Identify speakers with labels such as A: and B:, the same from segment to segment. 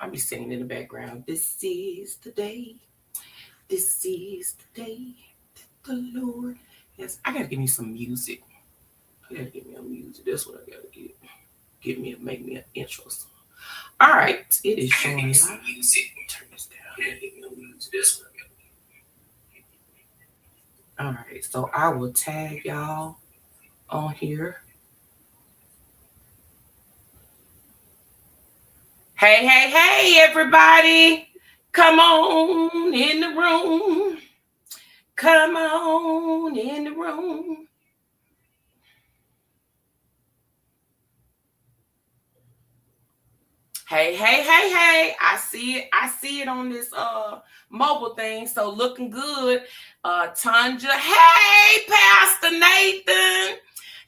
A: I'll be singing in the background. This is the day. This is the day that the Lord has. I gotta give me some music. I gotta give me a music. That's what I gotta get. Make me an intro song. All right, it is showing live. Music. Turn this down. I gotta give me a music. That's what I gotta. All right, so I will tag y'all on here. Hey, hey, hey, everybody. Come on in the room. Come on in the room. Hey, hey, hey, hey. I see it on this mobile thing. So looking good. Tanja. Hey, Pastor Nathan.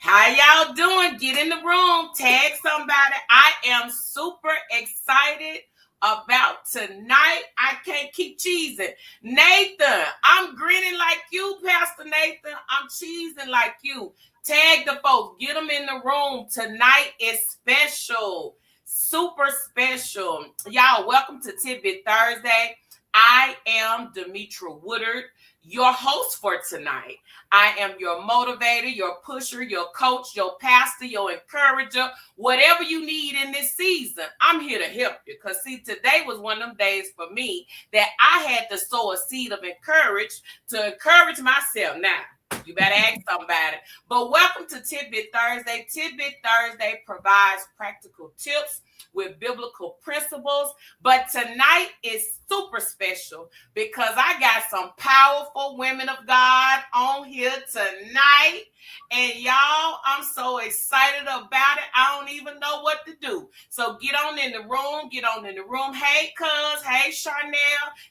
A: How y'all doing? Get in the room. Tag somebody. I am super excited about tonight. I can't keep cheesing. Nathan, I'm grinning like you, Pastor Nathan. I'm cheesing like you. Tag the folks. Get them in the room. Tonight is special. Super special. Y'all, welcome to Tidbit Thursday. I am Demetra Woodard, your host for tonight. I am your motivator, your pusher, your coach, your pastor, your encourager, whatever you need in this season. I'm here to help you because, see, today was one of them days for me that I had to sow a seed of encouragement to encourage myself. Now, you better ask somebody. But welcome to Tidbit Thursday. Tidbit Thursday provides practical tips with biblical principles. But tonight is super special because I got some powerful women of God on here tonight. And y'all, I'm so excited about it. I don't even know what to do. So get on in the room. Get on in the room. Hey, cuz. Hey, Charnel.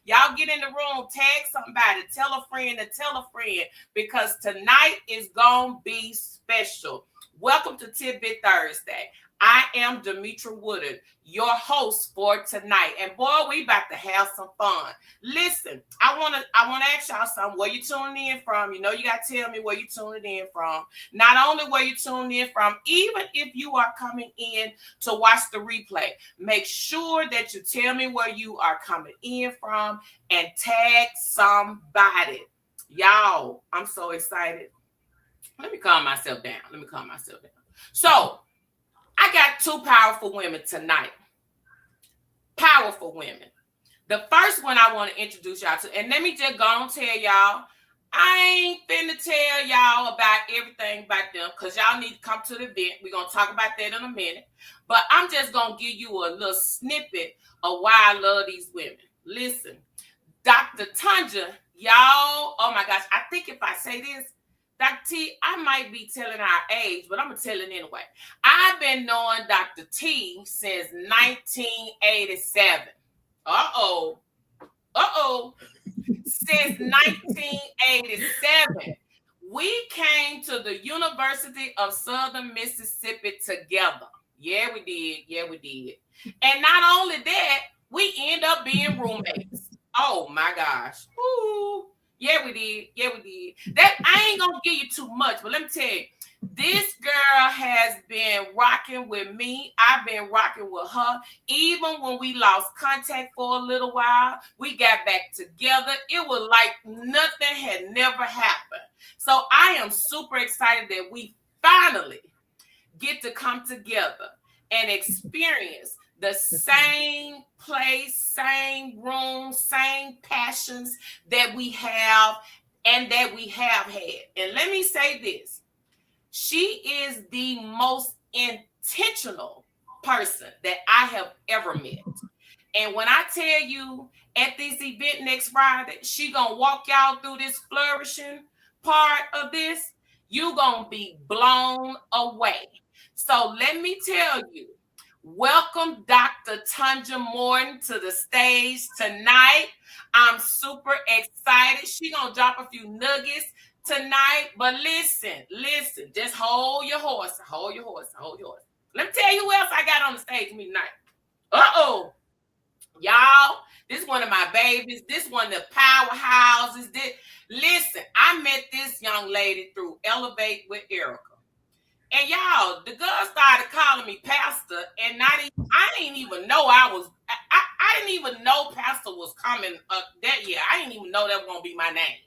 A: Y'all get in the room. Tag somebody. Tell a friend to tell a friend because tonight is going to be special. Welcome to Tidbit Thursday. I am Demetra Woodard, your host for tonight. And boy, we about to have some fun. Listen, I want to ask y'all something. Where you tuning in from? You know you got to tell me where you tuning in from. Not only where you tuning in from, even if you are coming in to watch the replay, make sure that you tell me where you are coming in from and tag somebody. Y'all, I'm so excited. Let me calm myself down. So, I got two powerful women tonight. Powerful women. The first one I want to introduce y'all to, and let me just go and tell y'all, I ain't finna tell y'all about everything about them because y'all need to come to the event. We're going to talk about that in a minute. But I'm just going to give you a little snippet of why I love these women. Listen, Dr. Tanja, y'all, oh my gosh, I think if I say this, Dr. T, I might be telling our age, but I'm going to tell it anyway. I've been knowing Dr. T since 1987. Uh-oh. Since 1987. We came to the University of Southern Mississippi together. Yeah, we did. And not only that, we end up being roommates. Oh, my gosh. Ooh. Yeah, we did. That I ain't gonna give you too much, but let me tell you, this girl has been rocking with me. I've been rocking with her. Even when we lost contact for a little while, we got back together. It was like nothing had never happened. So I am super excited that we finally get to come together and experience the same place, same room, same passions that we have and that we have had. And let me say this. She is the most intentional person that I have ever met. And when I tell you at this event next Friday, she gonna walk y'all through this flourishing part of this, you gonna be blown away. So let me tell you, welcome Dr. Tanja Morton to the stage tonight. I'm super excited. She gonna drop a few nuggets tonight, but listen, just hold your horse. Let me tell you who else I got on the stage with me tonight. Y'all, this one of my babies. This one of the powerhouses. Listen, I met this young lady through Elevate with Erica. And y'all, the girl started calling me pastor, and I didn't even know I I didn't even know Pastor was coming that year. I didn't even know that was going to be my name.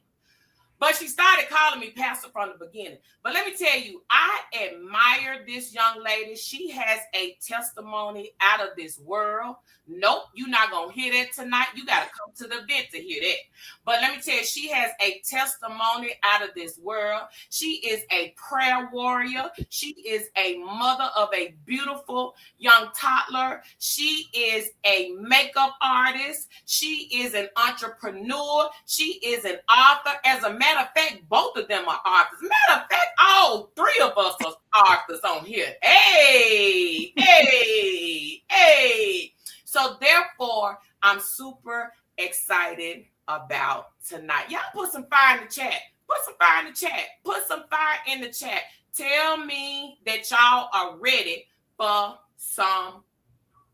A: But she started calling me Pastor from the beginning. But let me tell you, I admire this young lady. She has a testimony out of this world. Nope, you're not going to hear that tonight. You got to come to the event to hear that. But let me tell you, she has a testimony out of this world. She is a prayer warrior. She is a mother of a beautiful young toddler. She is a makeup artist. She is an entrepreneur. She is an author. As a matter of fact, both of them are authors. Matter of fact, all three of us are authors on here. Hey, hey, hey. So therefore, I'm super excited about tonight. Y'all put some fire in the chat. Put some fire in the chat. Put some fire in the chat. Tell me that y'all are ready for some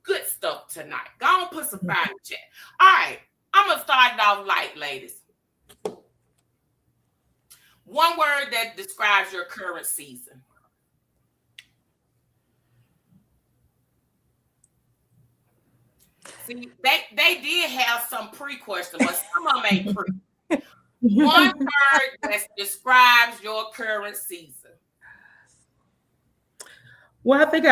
A: good stuff tonight. Go on, put some fire in the chat. All right, I'm going to start it off light, ladies. One word that describes your current season. See, they did have some pre-questions, but some of them ain't pre. One word that describes your current season.
B: Well, I think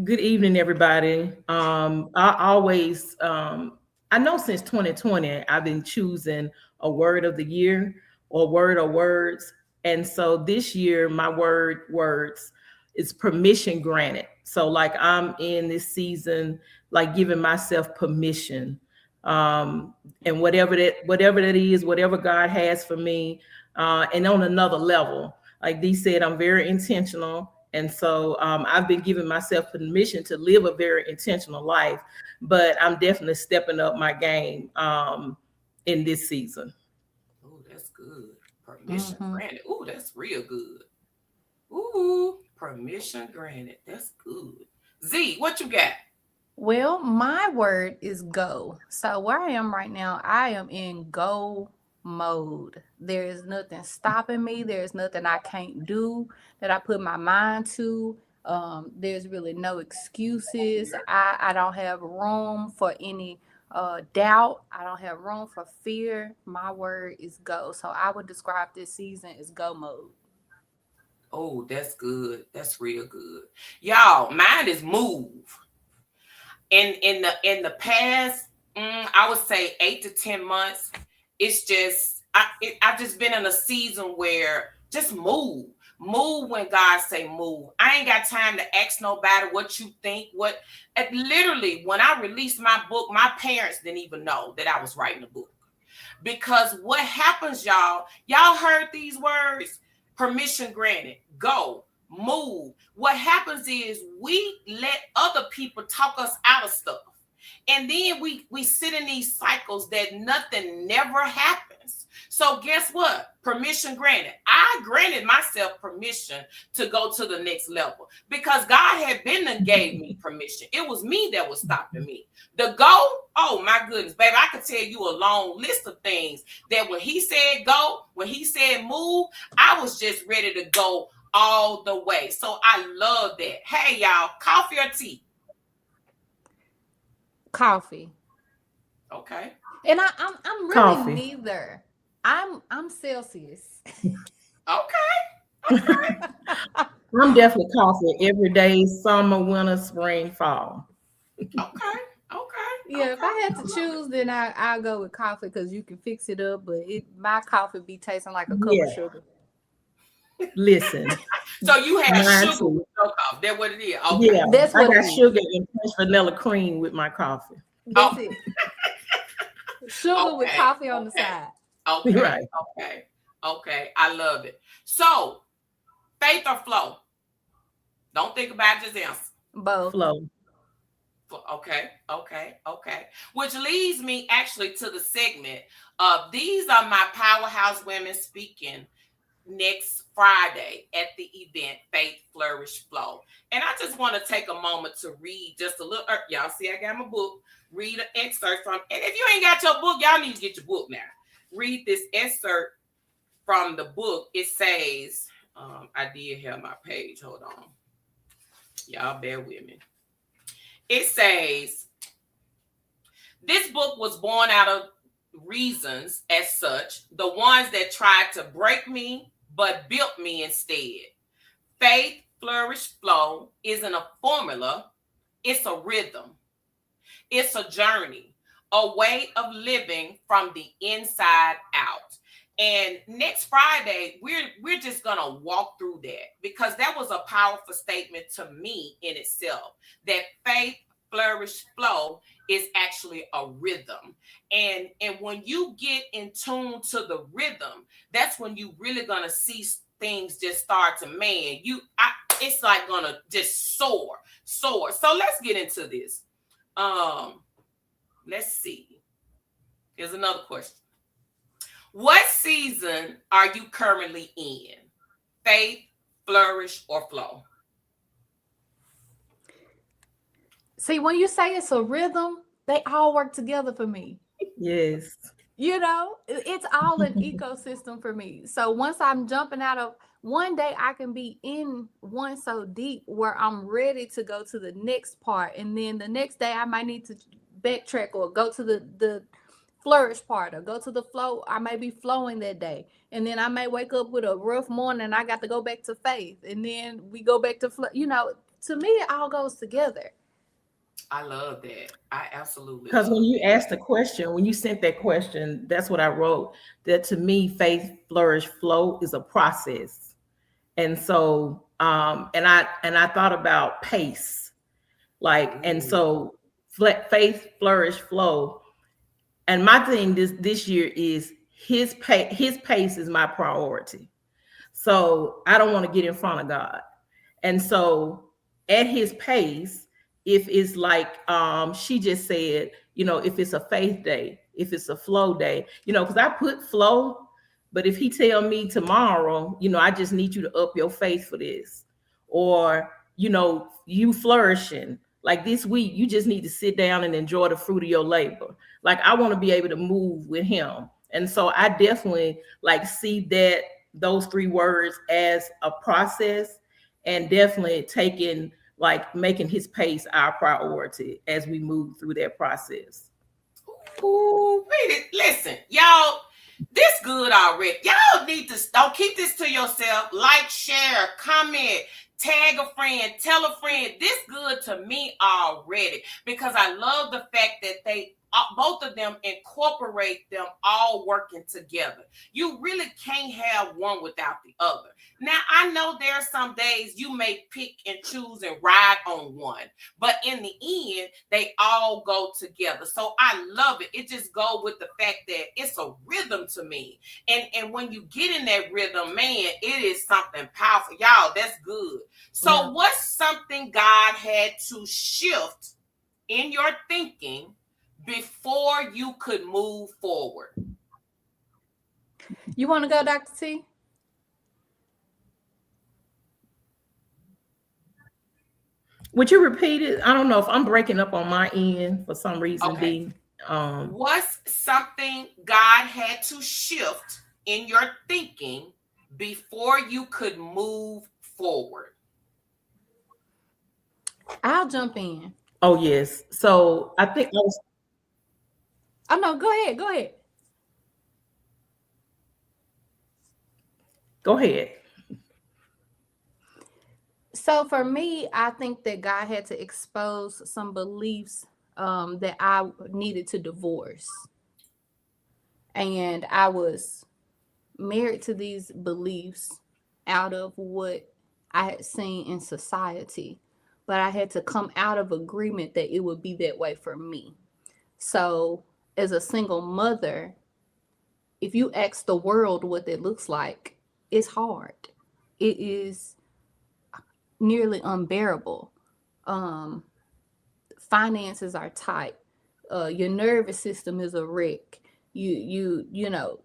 B: good evening, everybody. I always, I know since 2020, I've been choosing a word of the year or word or words. And so this year, my words is permission granted. So like I'm in this season, like giving myself permission. And whatever that is, whatever God has for me, and on another level, like Dee said, I'm very intentional. And so I've been giving myself permission to live a very intentional life, but I'm definitely stepping up my game in this season.
A: Oh, that's good. Permission granted. Oh, that's real good. Ooh, permission granted. That's good. Z, what you got?
C: Well, my word is go. So where I am right now, I am in go mode. There is nothing stopping me. There's nothing I can't do that I put my mind to. There's really no excuses. I don't have room for any doubt. I don't have room for fear. My word is go. So I would describe this season as go mode.
A: Oh, that's good. That's real good. Y'all, mine is move. In the past, I would say 8 to 10 months, it's just I've just been in a season where just move when God say move. I ain't got time to ask nobody what you think. Literally, when I released my book, my parents didn't even know that I was writing a book. Because what happens, y'all heard these words: permission granted, go, move. What happens is we let other people talk us out of stuff. And then we sit in these cycles that nothing never happens. So guess what? Permission granted. I granted myself permission to go to the next level because God had been and gave me permission. It was me that was stopping me. The go, oh my goodness, baby, I could tell you a long list of things that when he said go, when he said move, I was just ready to go all the way. So I love that. Hey, y'all, coffee or tea?
C: Coffee.
A: Okay.
C: And I'm really
B: Coffee.
C: neither. I'm Celsius.
A: Okay.
B: I'm definitely coffee every day, summer, winter, spring, fall.
A: Okay.
C: Yeah, if I had to choose, then I'll go with coffee because you can fix it up, but my coffee be tasting like a cup of sugar.
B: Listen.
A: So you have sugar with no coffee. That's what it is. Okay.
B: Yeah,
C: that's what
B: I got sugar and fresh vanilla cream with my coffee.
C: That's it. Sugar with coffee on the side.
A: Okay.
B: Right.
A: Okay. I love it. So, faith or flow? Don't think about it, just answer.
C: Both.
B: Flow.
A: Okay. Which leads me actually to the segment of these are my powerhouse women speaking next Friday at the event, Faith Flourish Flow. And I just want to take a moment to read just a little. Y'all see, I got my book. Read an excerpt from, and if you ain't got your book, y'all need to get your book now. Read this excerpt from the book. It says, I did have my page. Hold on. Y'all bear with me. It says, This book was born out of reasons as such, the ones that tried to break me, but built me instead. Faith, Flourish, Flow isn't a formula, it's a rhythm. It's a journey, a way of living from the inside out. And next Friday, we're just gonna walk through that, because that was a powerful statement to me in itself. That faith, flourish, flow is actually a rhythm. And when you get in tune to the rhythm, that's when you really gonna see things just start to it's like gonna just soar. So let's get into this. Let's see. Here's another question. What season are you currently in? Faith, flourish, or flow?
C: See, when you say it's a rhythm, they all work together for me.
B: Yes.
C: You know, it's all an ecosystem for me. So once I'm jumping out of one day, I can be in one so deep where I'm ready to go to the next part. And then the next day I might need to backtrack or go to the flourish part or go to the flow. I may be flowing that day. And then I may wake up with a rough morning and I got to go back to faith. And then we go back to flow. You know, to me, it all goes together.
A: I love that. I absolutely
B: Because when you asked the question, when you sent that question, that's what I wrote. That to me, faith, flourish, flow is a process. And so, and I thought about pace, like, and so faith, flourish, flow. And my thing this year is his pace is my priority. So I don't want to get in front of God. And so at his pace, if it's like she just said, you know, if it's a faith day, if it's a flow day, you know, because I put flow, but if he tell me tomorrow, you know, I just need you to up your faith for this, or, you know, you flourishing, like this week, you just need to sit down and enjoy the fruit of your labor. Like I want to be able to move with him. And so I definitely like see that those three words as a process, and definitely taking like making his pace our priority as we move through that process.
A: Ooh, listen, y'all, this good already. Y'all need to don't keep this to yourself. Like, share, comment, tag a friend, tell a friend. This good to me already, because I love the fact that they both of them incorporate them all working together. You really can't have one without the other. Now, I know there are some days you may pick and choose and ride on one, but in the end, they all go together. So I love it. It just goes with the fact that it's a rhythm to me. And when you get in that rhythm, man, it is something powerful. Y'all, that's good. So what's something God had to shift in your thinking before you could move forward?
C: You want to go, Dr. T?
B: Would you repeat it? I don't know if I'm breaking up on my end for some reason.
A: Okay. What's something God had to shift in your thinking before you could move forward?
C: I'll jump in.
B: Oh, yes. So I think I was.
C: Oh, no, go ahead. Go ahead.
B: Go ahead.
C: So for me, I think that God had to expose some beliefs that I needed to divorce. And I was married to these beliefs out of what I had seen in society. But I had to come out of agreement that it would be that way for me. So as a single mother, if you ask the world what that looks like, it's hard. It is nearly unbearable. Finances are tight. Your nervous system is a wreck. You know,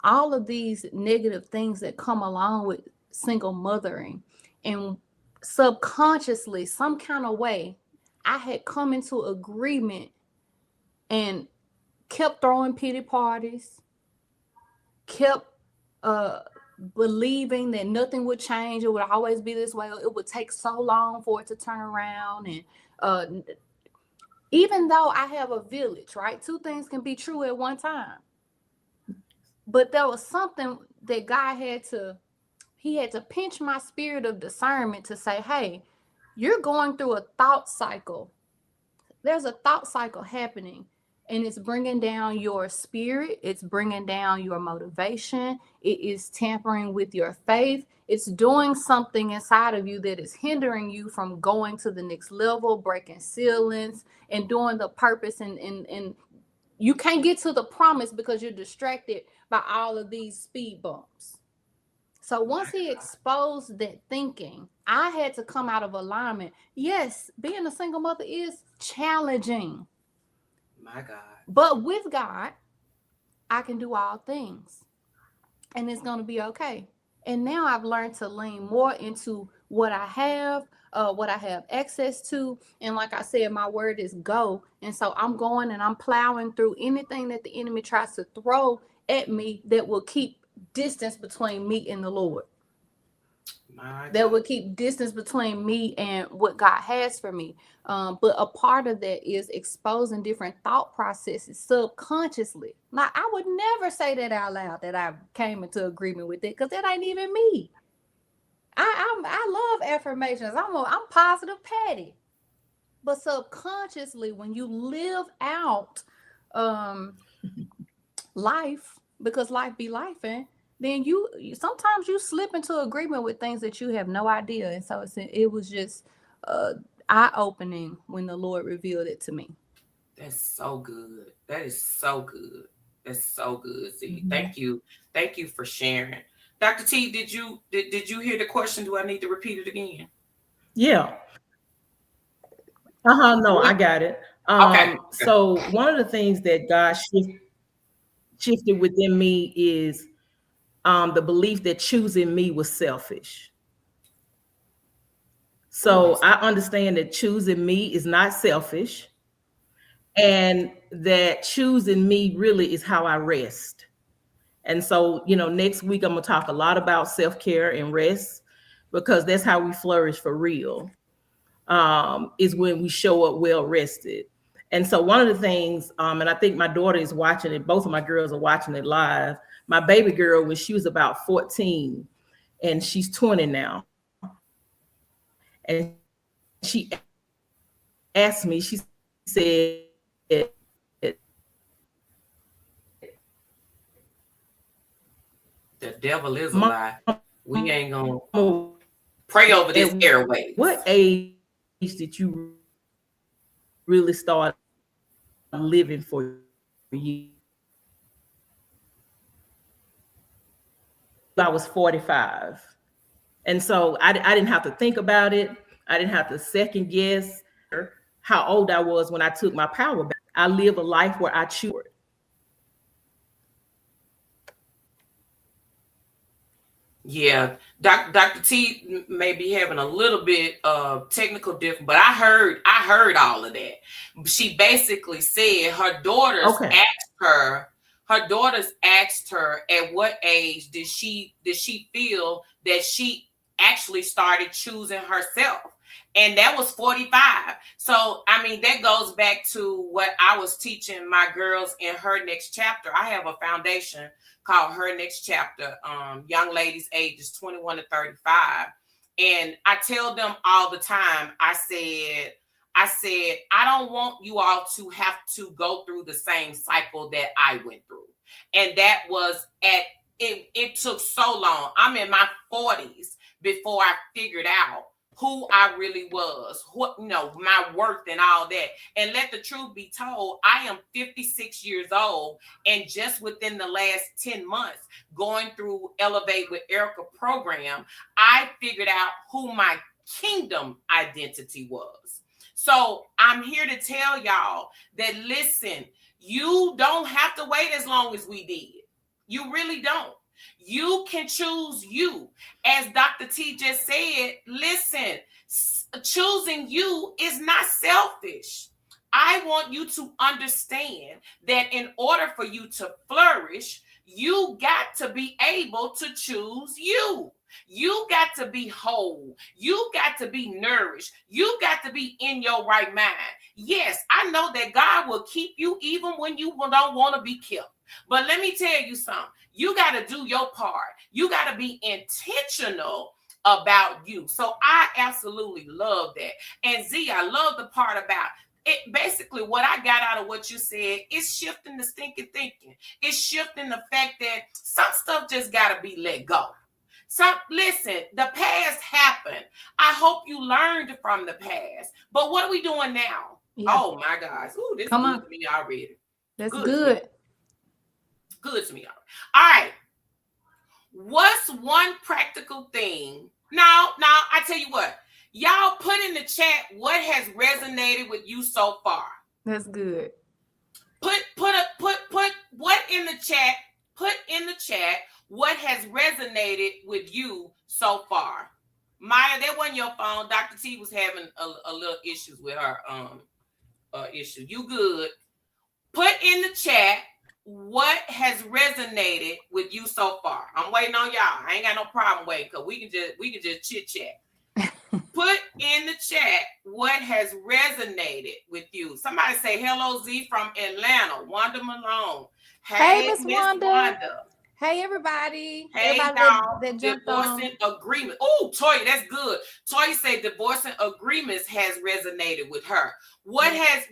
C: all of these negative things that come along with single mothering. And subconsciously, some kind of way, I had come into agreement and kept throwing pity parties, kept believing that nothing would change. It would always be this way. It would take so long for it to turn around. And Even though I have a village, right? Two things can be true at one time. But there was something that God he had to pinch my spirit of discernment to say, hey, you're going through a thought cycle. There's a thought cycle happening, and it's bringing down your spirit. It's bringing down your motivation. It is tampering with your faith. It's doing something inside of you that is hindering you from going to the next level, breaking ceilings, and doing the purpose. And you can't get to the promise because you're distracted by all of these speed bumps. So once he exposed that thinking, I had to come out of alignment. Yes, being a single mother is challenging.
A: My God.
C: But with God, I can do all things. And it's going to be okay. And now I've learned to lean more into what I have access to. And like I said, my word is go. And so I'm going and I'm plowing through anything that the enemy tries to throw at me that will keep distance between me and the Lord. That will keep distance between me and what God has for me. But a part of that is exposing different thought processes subconsciously. Now, I would never say that out loud that I came into agreement with it because that ain't even me. I love affirmations. I'm positive Patty. But subconsciously, when you live out life, because life be lifing, then you sometimes you slip into agreement with things that you have no idea. And so it was just eye-opening when the Lord revealed it to me.
A: That's so good. That is so good. That's so good. See,
B: Mhm.
A: Thank you for sharing. Dr. T, did you hear the question? Do I need to repeat it again?
B: Yeah. No, I got it.
A: Okay.
B: So one of the things that God shifted within me is the belief that choosing me was selfish. So I understand that choosing me is not selfish, and that choosing me really is how I rest. And so, next week I'm going to talk a lot about self-care and rest, because that's how we flourish for real, is when we show up well rested. And so one of the things, and I think my daughter is watching it, both of my girls are watching it live. My baby girl, when she was about 14, and she's 20 now, and she asked me, she said,
A: the devil is a lie. We ain't gonna pray over this airway.
B: What age did you really start living for you? I was 45. And so I didn't have to think about it. I didn't have to second guess how old I was when I took my power back. I live a life where I choose.
A: Yeah, Dr. T may be having a little bit of technical difficulty, but I heard all of that. She basically said her daughters asked her at what age did she feel that she actually started choosing herself. And that was 45. So, I mean, that goes back to what I was teaching my girls in Her Next Chapter. I have a foundation called Her Next Chapter, young ladies ages 21 to 35. And I tell them all the time, I said, I don't want you all to have to go through the same cycle that I went through. And that was it took so long. I'm in my 40s before I figured out who I really was, my worth and all that. And let the truth be told, I am 56 years old, and just within the last 10 months, going through Elevate with Erica program, I figured out who my kingdom identity was. So I'm here to tell y'all that, listen, you don't have to wait as long as we did. You really don't. You can choose you. As Dr. T just said, listen, choosing you is not selfish. I want you to understand that in order for you to flourish, you got to be able to choose you. You got to be whole. You got to be nourished. You got to be in your right mind. Yes, I know that God will keep you even when you don't want to be kept. But let me tell you something. You got to do your part. You got to be intentional about you. So I absolutely love that. And Z, I love the part about it. Basically, what I got out of what you said is shifting the stinking thinking. It's shifting the fact that some stuff just got to be let go. Listen, the past happened. I hope you learned from the past. But what are we doing now? Yeah. Oh my gosh. Ooh, this is good to me already.
C: That's good.
A: Good to me already. All right. What's one practical thing? Now, I tell you what. Y'all put in the chat what has resonated with you so far.
C: That's good.
A: Put what in the chat. Put in the chat what has resonated with you so far. Maya, that wasn't your phone. Dr. T was having a little issues with her issue. You good? Put in the chat what has resonated with you so far. I'm waiting on y'all. I ain't got no problem waiting because we can just chit chat. Put in the chat what has resonated with you. Somebody say hello, Z from Atlanta. Wanda Malone.
C: Hey, Miss Wanda. Hey, everybody.
A: Hey, y'all. Divorcing agreement. Oh, Toya, that's good. Toya said divorcing agreements has resonated with her. What has,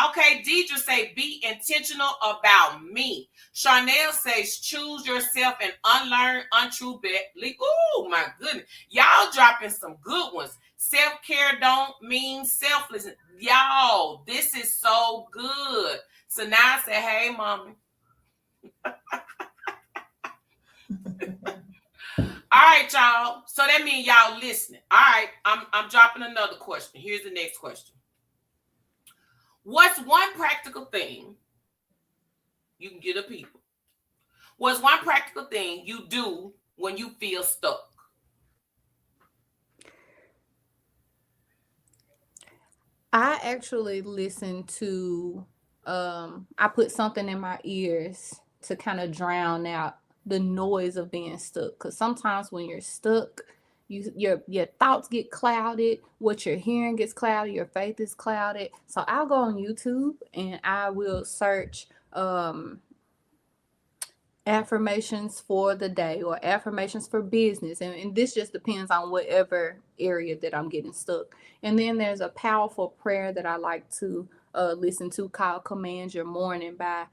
A: okay, Deidre say be intentional about me. Charnel says choose yourself and unlearn untrue belief. Oh, my goodness. Y'all dropping some good ones. Self-care don't mean selflessness. Y'all, this is so good. So now I say, hey, mommy. All right, y'all. So that means y'all listening. All right, I'm dropping another question. Here's the next question. What's one practical thing you can get to people? What's one practical thing you do when you feel stuck?
C: I actually listen to, I put something in my ears to kind of drown out the noise of being stuck. Because sometimes when you're stuck, your thoughts get clouded, what you're hearing gets clouded, your faith is clouded. So I'll go on YouTube and I will search affirmations for the day or affirmations for business, and this just depends on whatever area that I'm getting stuck. And then there's a powerful prayer that I like to listen to called Command Your Morning by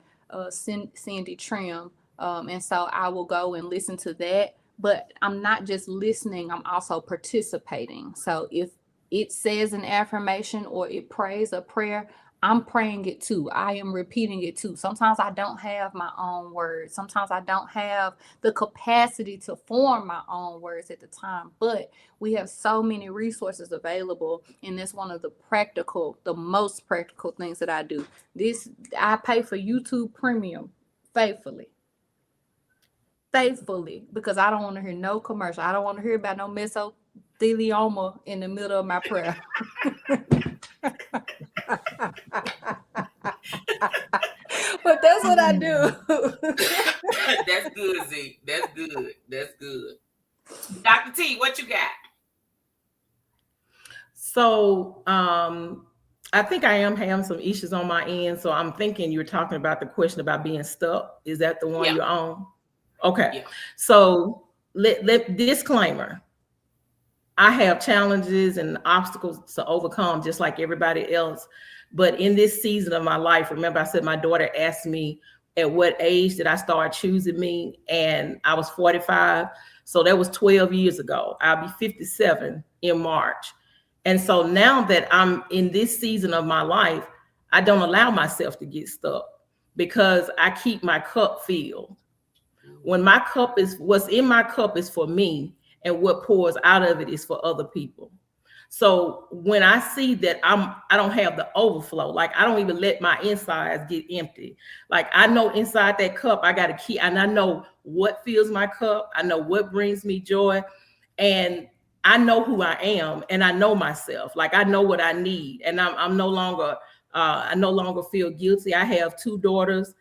C: Cindy Trim, and so I will go and listen to that, but I'm not just listening, I'm also participating. So if it says an affirmation or it prays a prayer, I'm praying it too. I am repeating it too. Sometimes I don't have my own words. Sometimes I don't have the capacity to form my own words at the time, but we have so many resources available. And that's one of the most practical things that I do. I pay for YouTube Premium faithfully, because I don't want to hear no commercial. I don't want to hear about no mesothelioma in the middle of my prayer. But that's what I do.
A: That's good, Z. That's good. Dr. T, what you got?
B: So I think I am having some issues on my end. So I'm thinking you're talking about the question about being stuck. Is that the one you're on? Okay. Yeah. So let disclaimer. I have challenges and obstacles to overcome just like everybody else. But in this season of my life, remember I said my daughter asked me at what age did I start choosing me? And I was 45. So that was 12 years ago. I'll be 57 in March. And so now that I'm in this season of my life, I don't allow myself to get stuck because I keep my cup filled. When my cup is, what's in my cup is for me, and what pours out of it is for other people. So when I see that I don't have the overflow, like I don't even let my insides get empty. Like I know inside that cup, I got to keep, and I know what fills my cup. I know what brings me joy, and I know who I am, and I know myself. Like I know what I need, and I'm no longer, I no longer feel guilty. I have two daughters.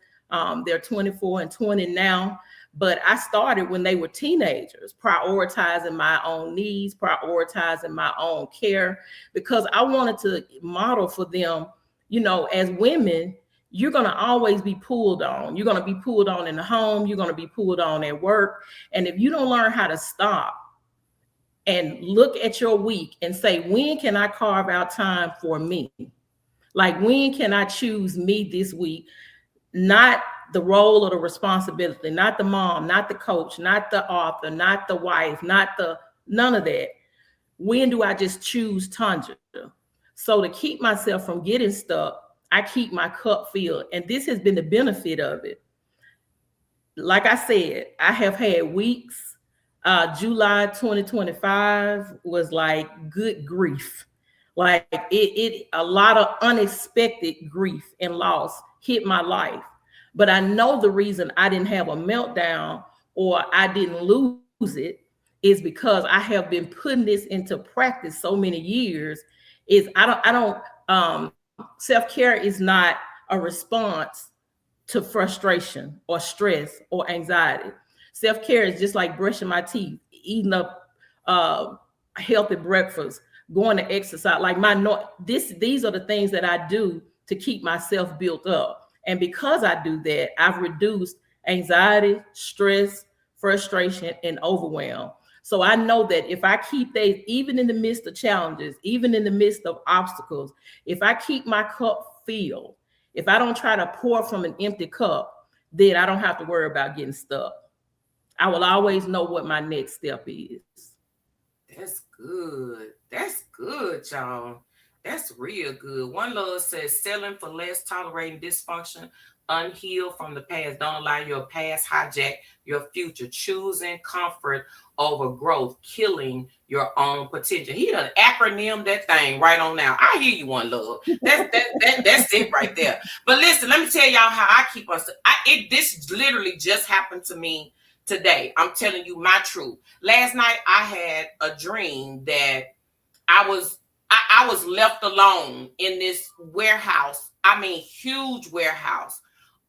B: They're 24 and 20 now. But I started when they were teenagers, prioritizing my own needs, prioritizing my own care, because I wanted to model for them as women, you're going to always be pulled on. You're going to be pulled on in the home. You're going to be pulled on at work. And if you don't learn how to stop and look at your week and say, when can I carve out time for me? Like, when can I choose me this week? Not the role or the responsibility, not the mom, not the coach, not the author, not the wife, none of that. When do I just choose Tanja? So to keep myself from getting stuck, I keep my cup filled. And this has been the benefit of it. Like I said, I have had weeks. July 2025 was like, good grief. Like a lot of unexpected grief and loss hit my life. But I know the reason I didn't have a meltdown or I didn't lose it is because I have been putting this into practice so many years. Self-care is not a response to frustration or stress or anxiety. Self-care is just like brushing my teeth, eating up healthy breakfast, going to exercise. Like these are the things that I do to keep myself built up. And because I do that, I've reduced anxiety, stress, frustration, and overwhelm. So I know that if I keep these, even in the midst of challenges, even in the midst of obstacles, if I keep my cup filled, if I don't try to pour from an empty cup, then I don't have to worry about getting stuck. I will always know what my next step is.
A: That's good. That's good, y'all. That's real good. One Love says, selling for less, tolerating dysfunction, unhealed from the past. Don't allow your past hijack your future. Choosing comfort over growth, killing your own potential. He done acronym that thing right on now. I hear you, One Love. That's it right there. But listen, let me tell y'all how I keep us. This literally just happened to me today. I'm telling you my truth. Last night I had a dream that I was left alone in this warehouse. I mean, huge warehouse,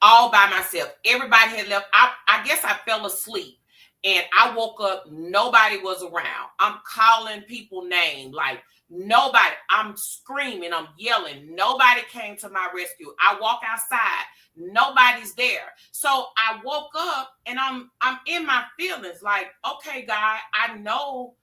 A: all by myself. Everybody had left. I guess I fell asleep and I woke up. Nobody was around. I'm calling people names, like nobody. I'm screaming. I'm yelling. Nobody came to my rescue. I walk outside. Nobody's there. So I woke up and I'm in my feelings like, okay, God, I know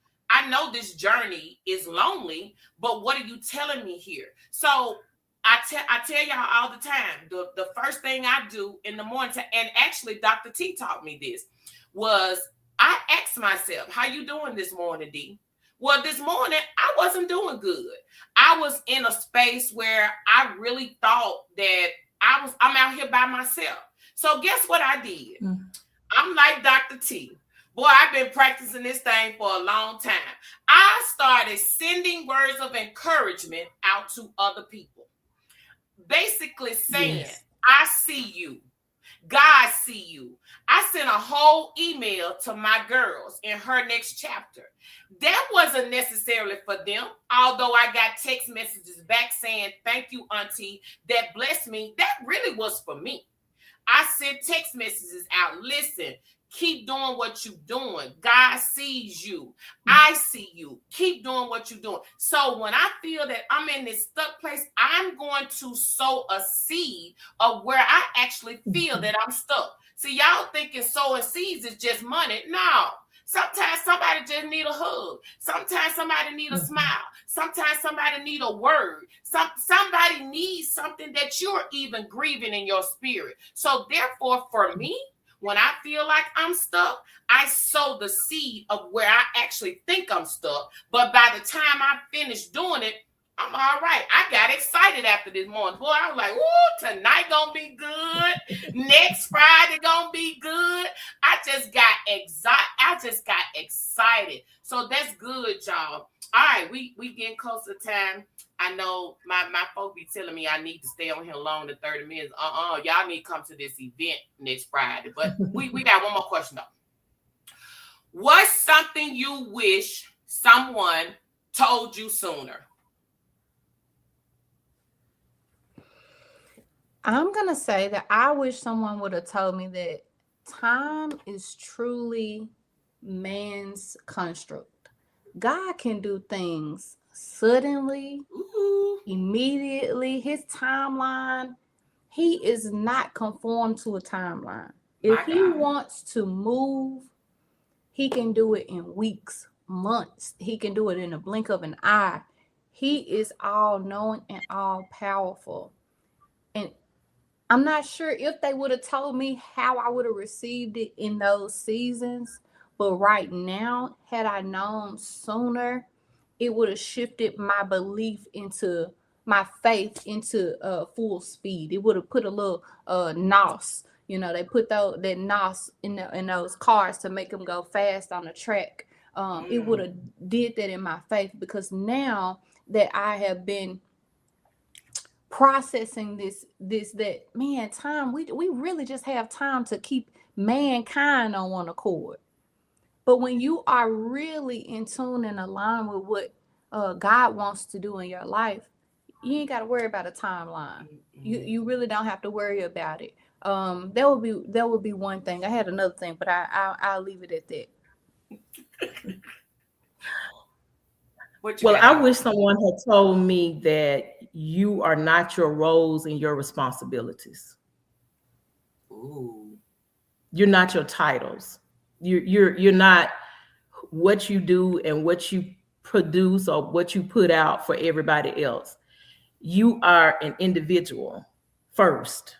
A: this journey is lonely, but what are you telling me here? So I tell y'all all the time, the first thing I do in the morning, and actually Dr. T taught me this, was I asked myself, how you doing this morning, D? Well, this morning, I wasn't doing good. I was in a space where I really thought that I'm out here by myself. So guess what I did? I'm like Dr. T. Boy, I've been practicing this thing for a long time. I started sending words of encouragement out to other people. Basically saying, yes, I see you. God see you. I sent a whole email to my girls in her next chapter. That wasn't necessarily for them, although I got text messages back saying, thank you, Auntie. That blessed me. That really was for me. I sent text messages out. Listen, keep doing what you're doing. God sees you. I see you. Keep doing what you're doing. So when I feel that I'm in this stuck place, I'm going to sow a seed of where I actually feel that I'm stuck. See, y'all thinking sowing seeds is just money. No. Sometimes somebody just need a hug. Sometimes somebody need a smile. Sometimes somebody need a word. Somebody needs something that you're even grieving in your spirit. So therefore, for me, when I feel like I'm stuck, I sow the seed of where I actually think I'm stuck. But by the time I finish doing it, I'm all right. I got excited after this morning. Boy, I was like, ooh, tonight gonna be good. Next Friday gonna be good. I just got excited. So that's good, y'all. All right, we getting close to time. I know my folks be telling me I need to stay on here long to 30 minutes. Y'all need to come to this event next Friday. But we got one more question though. What's something you wish someone told you sooner?
C: I'm going to say that I wish someone would have told me that time is truly man's construct. God can do things suddenly,
A: Ooh,
C: immediately. His timeline, he is not conformed to a timeline. If
A: my
C: he
A: God.
C: wants to move, he can do it in weeks, months. He can do it in a blink of an eye. He is all knowing and all powerful. And I'm not sure if they would have told me how I would have received it in those seasons. But right now, had I known sooner, it would have shifted my belief into my faith into full speed. It would have put a little nos. You know, they put that nos in those cars to make them go fast on the track. It would have did that in my faith, because now that I have been processing this that, man, time, we really just have time to keep mankind on one accord. But when you are really in tune and aligned with what God wants to do in your life, you ain't got to worry about a timeline. You really don't have to worry about it. That would be one thing. I had another thing, but I'll leave it at that.
B: Well, I wish someone had told me that you are not your roles and your responsibilities.
A: Ooh.
B: You're not your titles. You're not what you do and what you produce or what you put out for everybody else. You are an individual first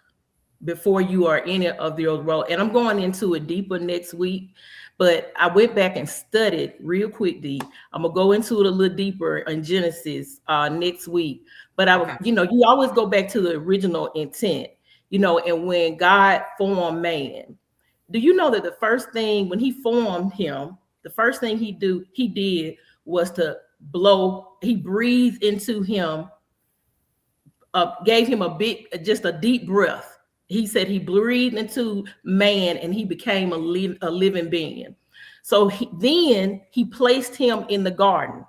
B: before you are any of your role. And I'm going into it deeper next week, but I went back and studied real quickly. I'm gonna go into it a little deeper in Genesis next week. But you always go back to the original intent, and when God formed man, do you know that the first thing when he formed him, the first thing he did was to blow, he breathed into him, gave him just a deep breath. He said he breathed into man and he became a living being. So then he placed him in the garden.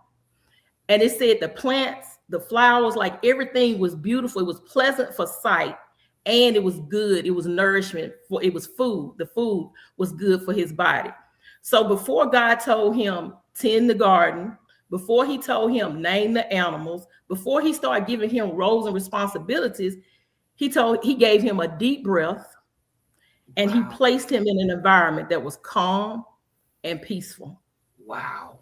B: And it said the plants, the flowers, like everything was beautiful. It was pleasant for sight and it was good. It was nourishment. It was food. The food was good for his body. So before God told him, tend the garden, before he told him, name the animals, before he started giving him roles and responsibilities, he gave him a deep breath and he placed him in an environment that was calm and peaceful.
A: Wow.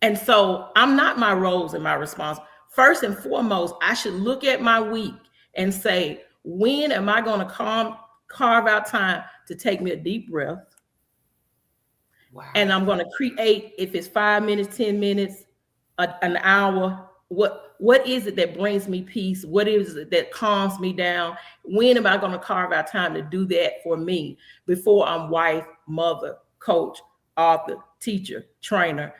B: And so I'm not my roles and my response. First and foremost, I should look at my week and say, when am I going to carve out time to take me a deep breath? Wow. And I'm going to create, if it's 5 minutes, 10 minutes, an hour, what is it that brings me peace? What is it that calms me down? When am I going to carve out time to do that for me before I'm wife, mother, coach, author, teacher, trainer,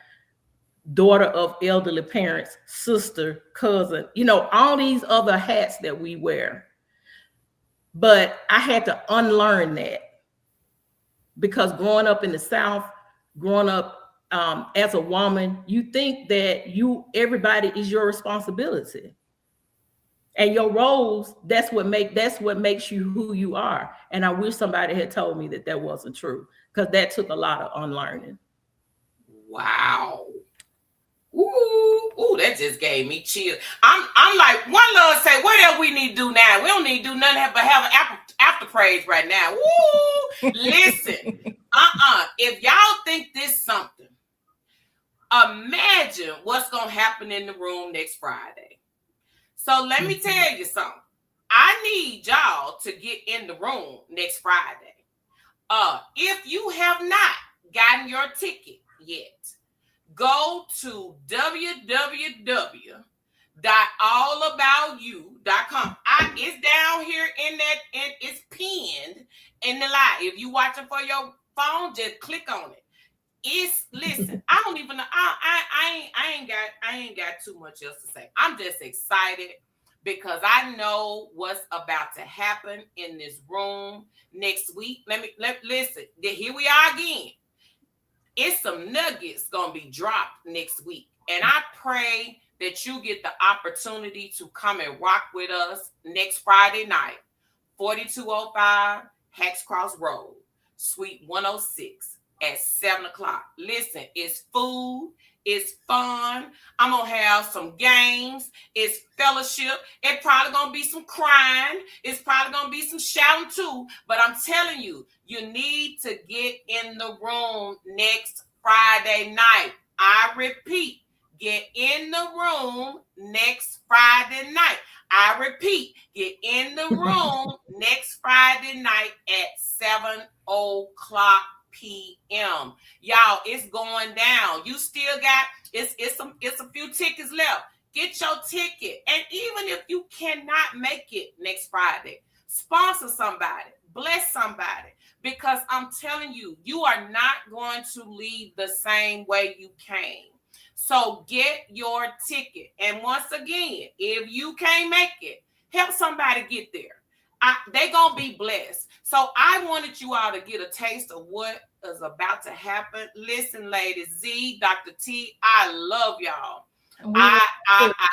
B: daughter of elderly parents, sister, cousin, all these other hats that we wear. But I had to unlearn that, because growing up in the South, growing up as a woman, you think that everybody is your responsibility. And your roles, that's what makes you who you are. And I wish somebody had told me that wasn't true, because that took a lot of unlearning.
A: Wow. Ooh, that just gave me chills. I'm like, one Lord say, what else we need to do now? We don't need to do nothing but have an after praise right now. Woo! Listen, if y'all think this something, imagine what's gonna happen in the room next Friday. So let me tell you something. I need y'all to get in the room next Friday. If you have not gotten your ticket yet, go to www.allaboutyou.com. It's down here and it's pinned in the live. If you watching for your phone, just click on it. Listen, I don't even know. I ain't got too much else to say. I'm just excited because I know what's about to happen in this room next week. Listen. Here we are again. It's some nuggets gonna be dropped next week, and I pray that you get the opportunity to come and rock with us next Friday night, 4205 Hacks Cross Road, Suite 106 at 7 o'clock. Listen, it's food, It's fun. I'm going to have some games. It's fellowship. It's probably going to be some crying. It's probably going to be some shouting too. But I'm telling you, you need to get in the room next Friday night. I repeat, get in the room next Friday night. I repeat, get in the room next Friday night at 7:00 p.m. Y'all, it's going down. You still got it's a few tickets left. Get your ticket. And even if you cannot make it next Friday, sponsor somebody, bless somebody, because I'm telling you, you are not going to leave the same way you came. So get your ticket. And once again, if you can't make it, help somebody get there. They're going to be blessed. So I wanted you all to get a taste of what is about to happen. Listen, ladies, Z, Dr. T, I love y'all. I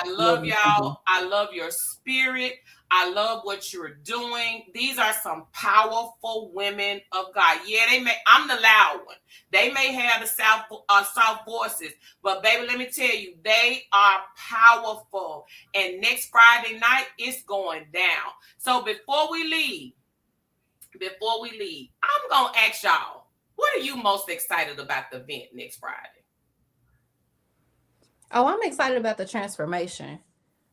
A: love y'all. I love your spirit. I love what you're doing. These are some powerful women of God. Yeah, I'm the loud one. They may have the soft voices, but baby, let me tell you, they are powerful. And next Friday night, it's going down. So before we leave, I'm going to ask y'all, what are you most excited about the event next Friday?
C: Oh, I'm excited about the transformation.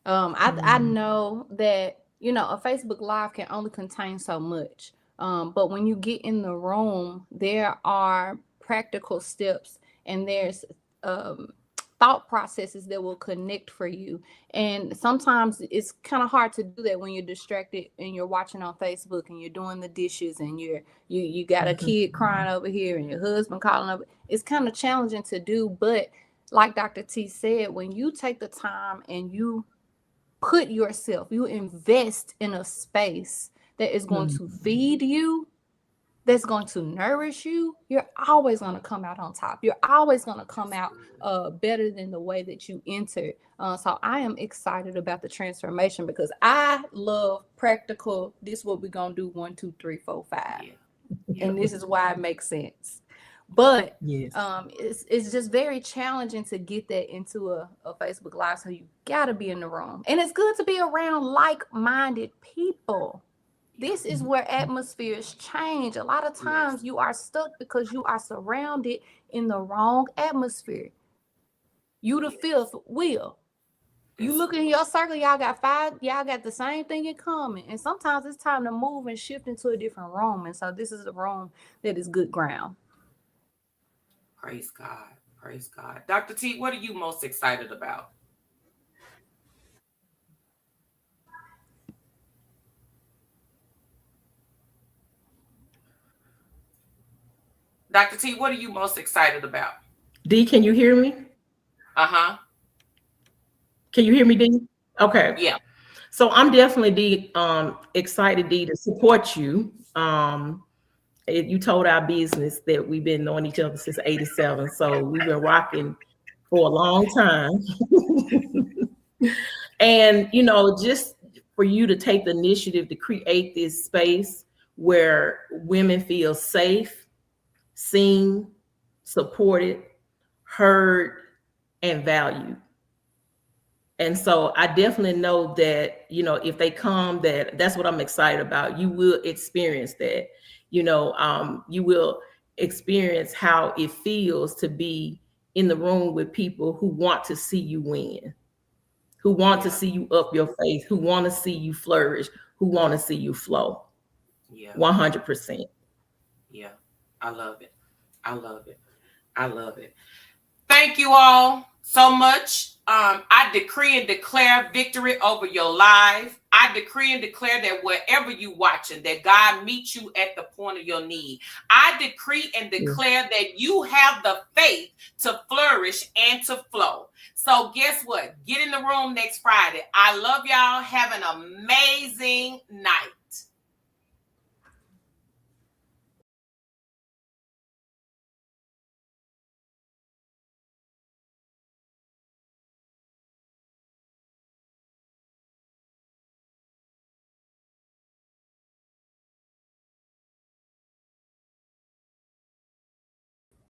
C: I know that, a Facebook Live can only contain so much. But when you get in the room, there are practical steps and there's thought processes that will connect for you. And sometimes it's kind of hard to do that when you're distracted and you're watching on Facebook and you're doing the dishes and you got a kid crying over here and your husband calling over. It's kind of challenging to do, but like Dr. T said, when you take the time and you put yourself, you invest in a space that is going to feed you, that's going to nourish you, you're always going to come out on top. You're always going to come out better than the way that you entered. So I am excited about the transformation because I love practical. This is what we're going to do 1, 2, 3, 4, 5. Yeah. And this is why it makes sense. But yes. It's just very challenging to get that into a Facebook Live. So you got to be in the room. And it's good to be around like-minded people. This is where atmospheres change. A lot of times you are stuck because you are surrounded in the wrong atmosphere. You the fifth wheel. You look in your circle, y'all got the same thing in common. And sometimes it's time to move and shift into a different room. And so this is a room that is good ground.
A: Praise God. Praise God. Dr. T, what are you most excited about? Dr. T, what are you most excited about?
B: D, can you hear me?
A: Uh-huh.
B: Can you hear me, D? Okay.
A: Yeah.
B: So I'm definitely, D, excited, D, to support you. You told our business that we've been knowing each other since '87. So we've been rocking for a long time. And, just for you to take the initiative to create this space where women feel safe, seen, supported, heard, and valued. And so I definitely know that, if they come, that's what I'm excited about. You will experience that, you will experience how it feels to be in the room with people who want to see you win, who want to see you up your faith, who want to see you flourish, who want to see you flow. Yeah. 100%.
A: Yeah. I love it. I love it. I love it. Thank you all so much. I decree and declare victory over your life. I decree and declare that wherever you watching, that God meets you at the point of your need. I decree and declare that you have the faith to flourish and to flow. So guess what? Get in the room next Friday. I love y'all. Have an amazing night.